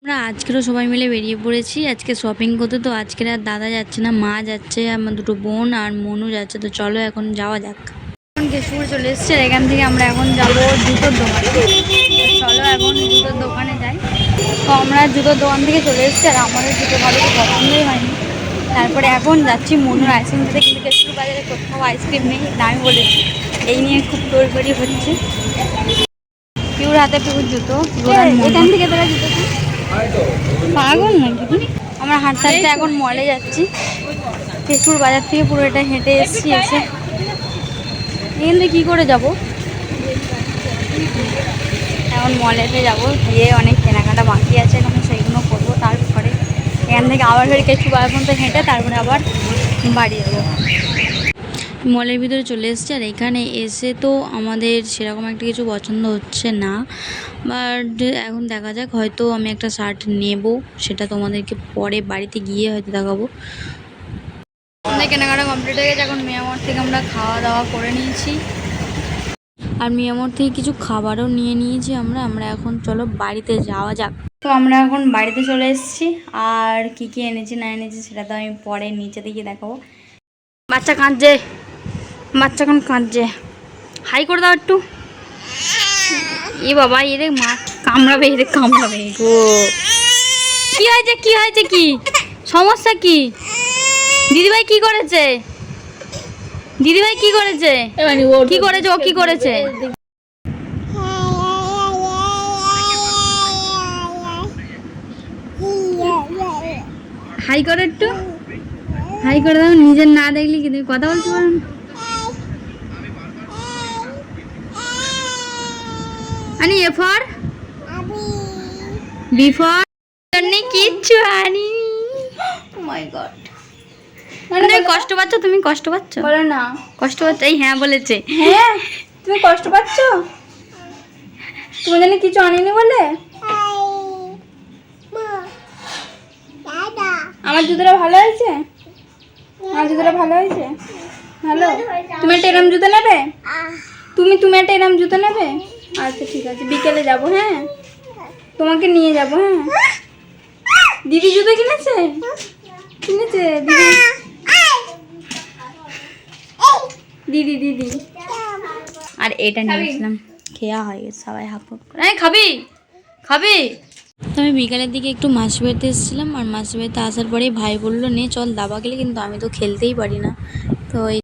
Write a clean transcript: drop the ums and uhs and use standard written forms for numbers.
আমরা আজকেরও সবাই মিলে বেরিয়ে পড়েছি আজকে শপিং করতে। তো আজকের আর দাদা যাচ্ছে না, মা যাচ্ছে, আমার দুটো বোন আর মনু যাচ্ছে। তো চলো এখন যাওয়া যাক। এখন কেশপুর চলে এসছে, এখান থেকে আমরা এখন যাবো জুতোর দোকানে। চলো এখন জুতোর দোকানে যাই। তো আমরা জুতোর দোকান থেকে চলে এসছি, আর আমাদের জুতো ভালো পছন্দই হয়নি। তারপরে এখন যাচ্ছি মনুর আইসক্রিম খেতে, কিন্তু কেশপুর বাজারে কোথাও আইসক্রিম নেই, আমি বলেছি। এই নিয়ে খুব তোড়জোড়ি হচ্ছে। পিউর হাতে পিউর জুতো, এখান থেকে তোরা জুতো পাগল নাকি? আমরা হাঁটতে হাঁটতে এখন মলে যাচ্ছি, কেশপুর বাজার থেকে পুরো এটা হেঁটে এসছি। এসে এখান থেকে কী করে যাব? এখন মলেতে যাব, গিয়ে অনেক কেনাকাটা বাকি আছে, এখন সেইগুলো করবো। তারপরে এখান থেকে আবার ফের কেশপুর বাজার পর্যন্ত হেঁটে তারপরে আবার বাড়ি যাবো। মলের ভিতরে চলে এসছে, আর এখানে এসে তো আমাদের সেরকম একটা কিছু পছন্দ হচ্ছে না, বাট এখন দেখা যাক। হয়তো আমি একটা শার্ট নেব, সেটা তোমাদেরকে পরে বাড়িতে গিয়ে হয়তো দেখাবো। আমাদের কেনাকাটা কমপ্লিট হয়ে গেছে, এখন মিয়ামর থেকে আমরা খাওয়া দাওয়া করে নিয়েছি, আর মিয়ামর থেকে কিছু খাবারও নিয়ে নিয়েছি আমরা এখন চলো বাড়িতে যাওয়া যাক। তো আমরা এখন বাড়িতে চলে এসেছি, আর কি কি এনেছি না এনেছি সেটা তো আমি পরে নিচে দিকে দেখাবো। বাচ্চা কাঁদছে, বাচ্চা এখন কাঁদছে, হাই করে দাও একটু। এ বাবা, এদের মা কামড়াবে, এদের কামড়াবে গো। কি হয়েছে, কি হয়েছে, কি সমস্যা? কি দিদিভাই কি করেছে? দিদিভাই কি করেছে? কি করেছে ও? কি করেছে? হাই করো একটু, হাই করে দাও। নিজের না দেখলি কি তুমি কথা বলতে পারো না? আনি এ ফর বি ফর কিচ্ছু আনি। ও মাই গড, মানে কষ্ট পাচ্ছ তুমি? কষ্ট পাচ্ছ? বলো না কষ্ট পাচ্ছ। এই হ্যাঁ বলেছে। হ্যাঁ তুমি কষ্ট পাচ্ছ? তোমার জন্য কিছু আনিনি বলে? আমার জুতোটা ভালো হয়েছে? আমার জুতোটা ভালো হয়েছে? ভালো। তুমি একটা এরম জুতো নেবে? তুমি একটা এরম জুতো নেবে? আচ্ছা ঠিক আছে, বিকেলে যাব। হ্যাঁ তোমাকে নিয়ে যাব। হ্যাঁ দিদি জুতো কিনেছে, কিনেছে দিদি দিদি দিদি। আর এটা নিয়েছিলাম, খেয়া হয়ে গেছে, সবাই হাফ হাফ করে। খাবি খাবি? তো আমি বিকালের দিকে একটু মাসি বাড়িতে এসেছিলাম, আর মাসি বাড়িতে আসার পরেই ভাই বললো নে চল দাবা খেলে, কিন্তু আমি তো খেলতেই পারি না। তো